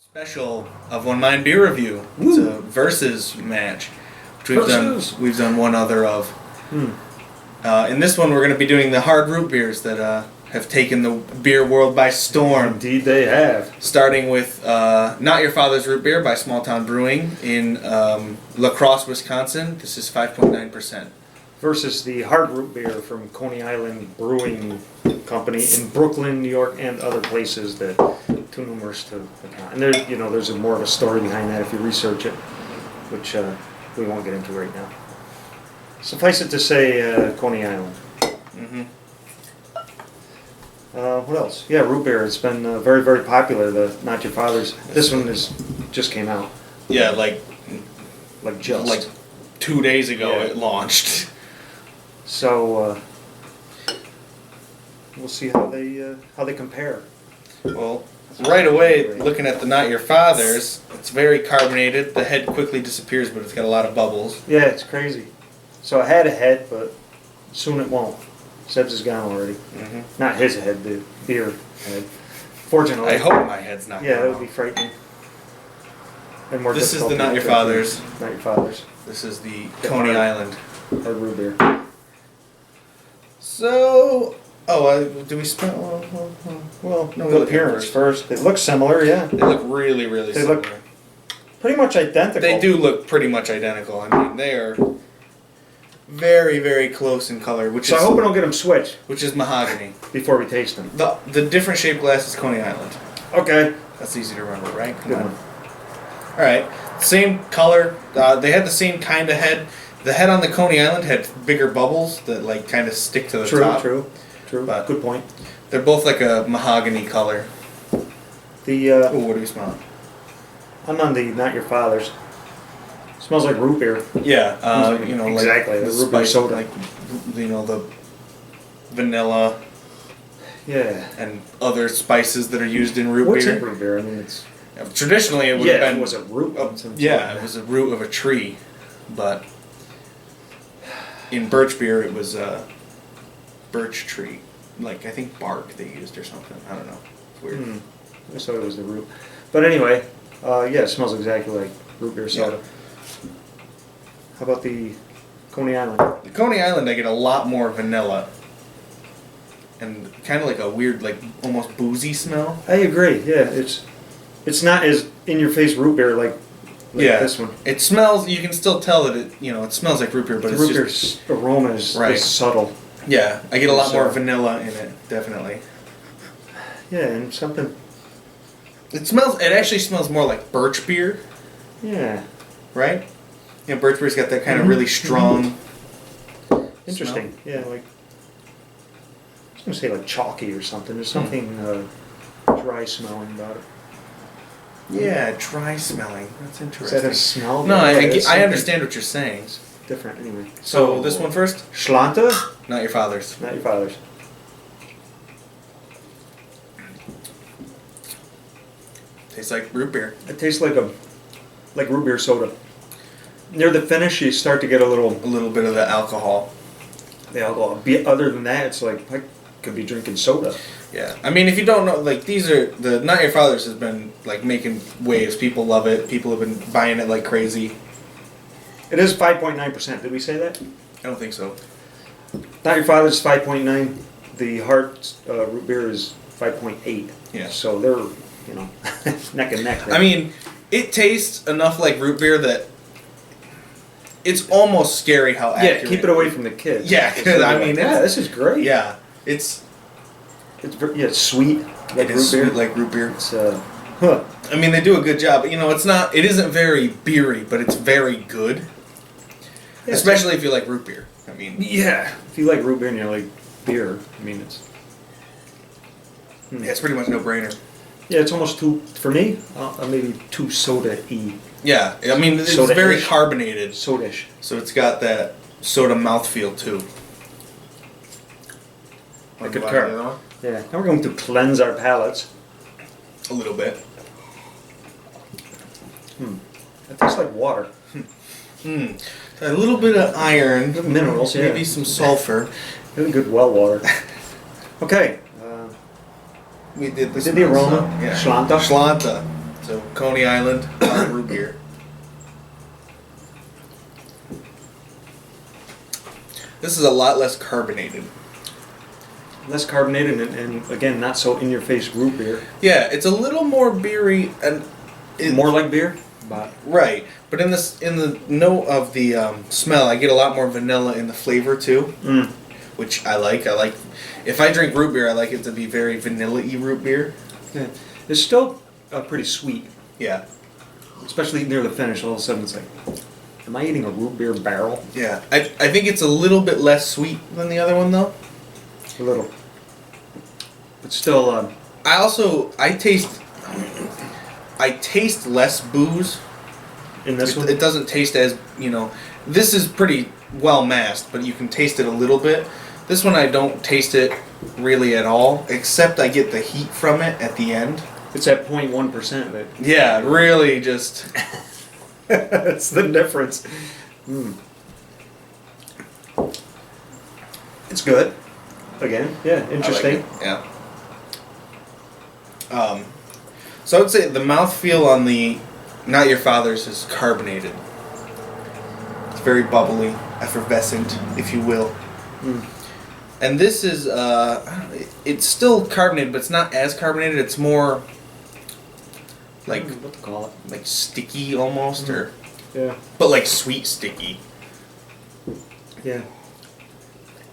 Special of One Mind Beer Review. It's a versus match, which we've done one other of. In this one, we're going to be doing the hard root beers that have taken the beer world by storm. Indeed, they have. Starting with Not Your Father's Root Beer by Small Town Brewing in La Crosse, Wisconsin. This is 5.9%. Versus the hard root beer from Coney Island Brewing Company in Brooklyn, New York, and other places that too numerous to account. And there's more of a story behind that if you research it, which we won't get into right now. Suffice it to say, Coney Island. What else? Yeah, root beer. It's been very, very popular. The Not Your Father's. This one just came out. Yeah, like 2 days ago it launched. So we'll see how they compare. Well, right away, looking at the Not Your Father's, it's very carbonated. The head quickly disappears, but it's got a lot of bubbles. Yeah, it's crazy. So I had a head, but soon it won't. Seb's is gone already. Not his head, the beer head. Fortunately. I hope my head's not gone. Yeah, that would be frightening. And more This is difficult the Not Your Father's. Not Your Father's. This is the Coney Island. Hard root beer. So, do we smell? Well, no, we The look appearance at first. They look similar, yeah. They look really, really They similar. look pretty much identical. They do look pretty much identical. I mean, they are very, very close in color, So I hope I don't get them switched which is mahogany. before we taste them. The different shaped glass is Coney Island. Okay. That's easy to remember, right? Come Good on. one. All right, same color. They had the same kind of head. The head on the Coney Island had bigger bubbles that kind of stick to the top. True. But Good point. they're both like a mahogany color. The Ooh, what do we smell? I'm on the Not Your Father's. Smells like root beer. Yeah, exactly, like the the root beer spice, soda. like the vanilla Yeah. and other spices that are used in root What's beer. in root beer? I mean, it's Traditionally, it would have been it was a root. it was a root of a tree, but in birch beer, it was a birch tree, like I think bark they used or something. I don't know. It's weird. I thought it was the root. But anyway, it smells exactly like root beer soda. Yeah. How about the Coney Island? The Coney Island, I get a lot more vanilla, and kind of like a weird, like almost boozy smell. I agree. Yeah, it's not as in your face root beer like this one. It smells. You can still tell that it smells like root beer, but The it's root just beer's aroma is subtle. yeah. I get a lot more vanilla in it, definitely. Yeah, and something. It actually smells more like birch beer, Yeah. right? Yeah, birch beer's got that kind of really strong. Interesting. smell. Yeah, like I was gonna say like chalky or something. There's something dry smelling about it. Yeah, dry smelling. That's Is interesting. that a smell? No, Yeah, I it's something understand what you're saying. different anyway. So this one first? Schlanta? Not Your Father's. Not Your Father's. Tastes like root beer. It tastes like root beer soda. Near the finish, you start to get a little A little bit of the alcohol. the alcohol. Other than that, it's like I could be drinking soda. Yeah, I mean, if you don't know, these are the Not Your Father's has been making waves. People love it. People have been buying it like crazy. It is 5.9%. Did we say that? I don't think so. Not Your Father's 5.9. The hard root beer is 5.8. Yeah. So they're neck and neck. There. I mean, it tastes enough like root beer that it's almost scary how accurate. keep it away from the kids. Yeah, because I mean, this is great. Yeah, it's it's sweet. Like it is root beer. sweet like root beer. It's I mean, they do a good job. It's not. It isn't very beery, but it's very good. Yeah, Especially if you like root beer. I mean, yeah. If you like root beer and you like beer, I mean it's. yeah, it's pretty much no brainer. Yeah, it's almost too for me. Maybe too soda-y. Yeah, I mean, it's Soda-ish. very carbonated, Sodish. so it's got that soda mouthfeel too. I concur. Yeah. Now we're going to cleanse our palates. A little bit. It tastes like water. A little bit of iron, Minerals, yeah. maybe some sulfur. Really good well water. Okay. We did We did the aroma. Yeah. Schlanta. Schlanta. So Coney Island hard root beer. This is a lot less carbonated. Less carbonated and again, not so in-your-face root beer. Yeah, it's a little more beery and More like beer? But right. But in the note of the smell, I get a lot more vanilla in the flavor too, which I like. I like if I drink root beer, I like it to be very vanilla-y root beer. yeah. It's still pretty sweet, Yeah. especially near the finish. All of a sudden, it's like, am I eating a root beer barrel? Yeah. I think it's a little bit less sweet than the other one though. A little, but still. I taste less booze. In this one, It doesn't taste as, this is pretty well masked, but you can taste it a little bit. This one I don't taste it really at all, except I get the heat from it at the end. it's at 0.1% of it. Yeah, really just... That's the difference. It's good. Again, yeah, interesting. I like it, yeah. So I would say the mouthfeel on the Not Your Father's is carbonated. It's very bubbly, effervescent, if you will. And this is, it's still carbonated, but it's not as carbonated. It's more like, What to call it? like sticky almost, or Yeah. but like sweet sticky. Yeah.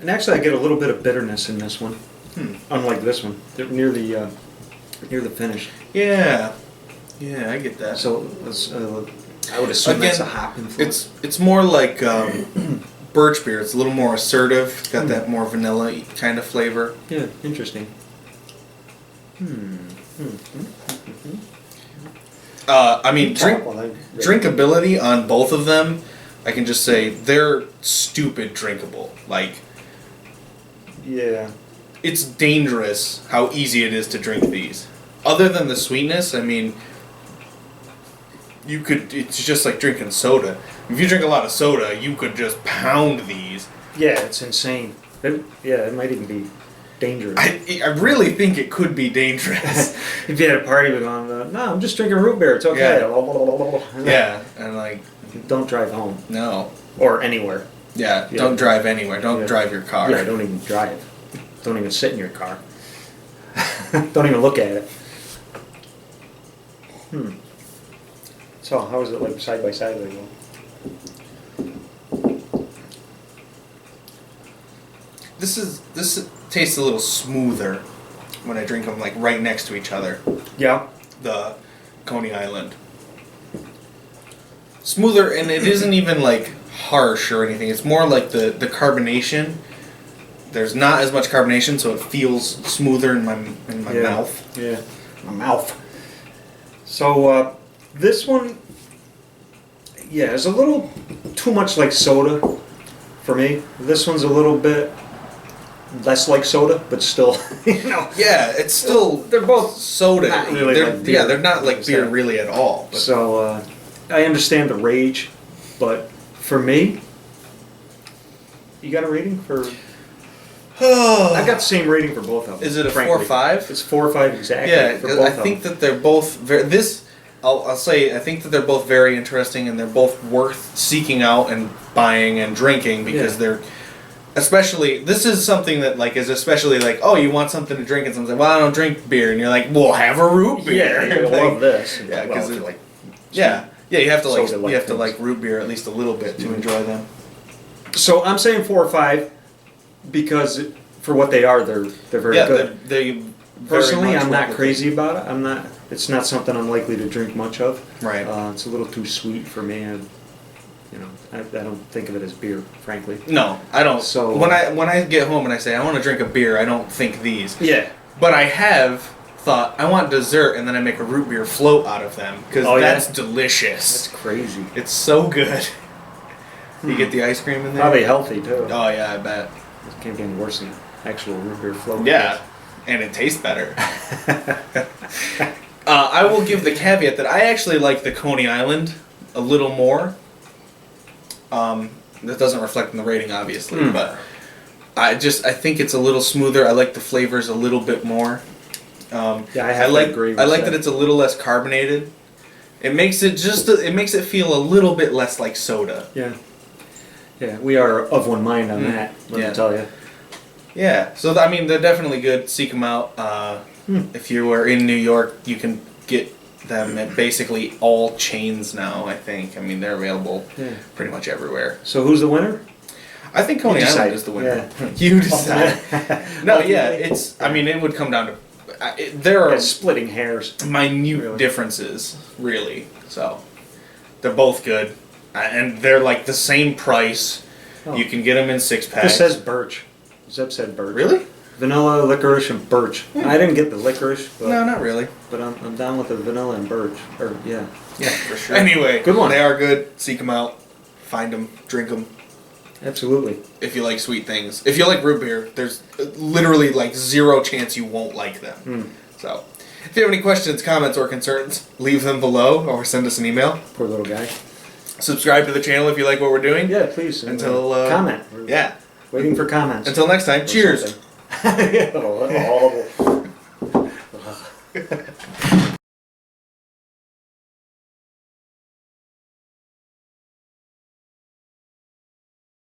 And actually, I get a little bit of bitterness in this one, unlike this one. They're near the finish. Yeah, yeah, I get that. So I would assume that's a Again, hop influence. it's more like birch beer. It's a little more assertive. It's got that more vanilla kind of flavor. Yeah, interesting. I mean, drinkability on both of them, I can just say they're stupid drinkable. Like, Yeah. it's dangerous how easy it is to drink these. Other than the sweetness, I mean, it's just like drinking soda. If you drink a lot of soda, you could just pound these. Yeah, it's insane. It might even be dangerous. I really think it could be dangerous. If you had a party with on, no, I'm just drinking root beer. It's okay. Yeah, and like, Don't drive home no. or anywhere. Yeah, Yeah. don't drive anywhere. Don't Yeah. drive your car. Yeah, don't even drive. Don't even sit in your car. Don't even look at it. So how is it like side by side? Like, This tastes a little smoother when I drink them like right next to each other. yeah. The Coney Island. Smoother, and it isn't even like harsh or anything. It's more like the carbonation. There's not as much carbonation, so it feels smoother in my Yeah. mouth. Yeah. My mouth. So this one, yeah, is a little too much like soda for me. This one's a little bit less like soda, but still, Yeah, it's still they're both soda. not really like beer. Yeah, they're not like beer really at all. But So I understand the rage, but for me, you got a rating for? I got the same rating for both of them. Is it a frankly. 4 or 5? It's 4 or 5 exactly. Yeah, for both I think that they're both I'll say I think that they're both very interesting and they're both worth seeking out and buying and drinking because they're especially this is something that like is especially like, oh, you want something to drink and someone's like, well, I don't drink beer, and you're like, well, have a root beer. Yeah, I love this. Yeah, Well, because if you like yeah, you have to like soda-like you have to things. like root beer at least a little bit to enjoy them. So I'm saying 4 or 5 because for what they are, they're very Yeah, good. they very Personally, much I'm work not with crazy about it. I'm not. It's not something I'm likely to drink much of. Right. It's a little too sweet for me. I don't think of it as beer, frankly. No, I don't. So- when I get home and I say I want to drink a beer, I don't think these. Yeah. But I have thought I want dessert, and then I make a root beer float out of them because Oh, yeah? that's delicious. That's crazy. It's so good. You get the ice cream in there. Probably healthy too. Oh yeah, I bet. It can't get any worse than actual root beer float. Yeah, and it tastes better. I will give the caveat that I actually like the Coney Island a little more. That doesn't reflect in the rating, obviously, but I think it's a little smoother. I like the flavors a little bit more. Yeah, I have to agree with I like that. that it's a little less carbonated. It makes it feel a little bit less like soda. Yeah. Yeah, we are of one mind on that, let me tell you. Yeah, so I mean, they're definitely good. Seek them out. If you are in New York, you can get them at basically all chains now, I think. I mean, they're available pretty much everywhere. So who's the winner? I think Coney Island is the winner. Yeah. You decide. No, yeah, it's. I mean, it would come down to. There are splitting hairs. Minute differences, really. So they're both good, and they're like the same price. Oh. You can get them in 6-packs. This says birch. Zeb said birch. Really? Vanilla, licorice, and birch. I didn't get the licorice. But, no, not really. But I'm down with the vanilla and birch. Yeah, for sure. Anyway, good one. They are good. Seek them out. Find them. Drink them. Absolutely. If you like sweet things. If you like root beer, there's literally like 0 chance you won't like them. So, if you have any questions, comments, or concerns, leave them below or send us an email. Poor little guy. Subscribe to the channel if you like what we're doing. Yeah, please. Until comment. Yeah. Waiting for comments. Until next time, cheers. Yeah, that's horrible.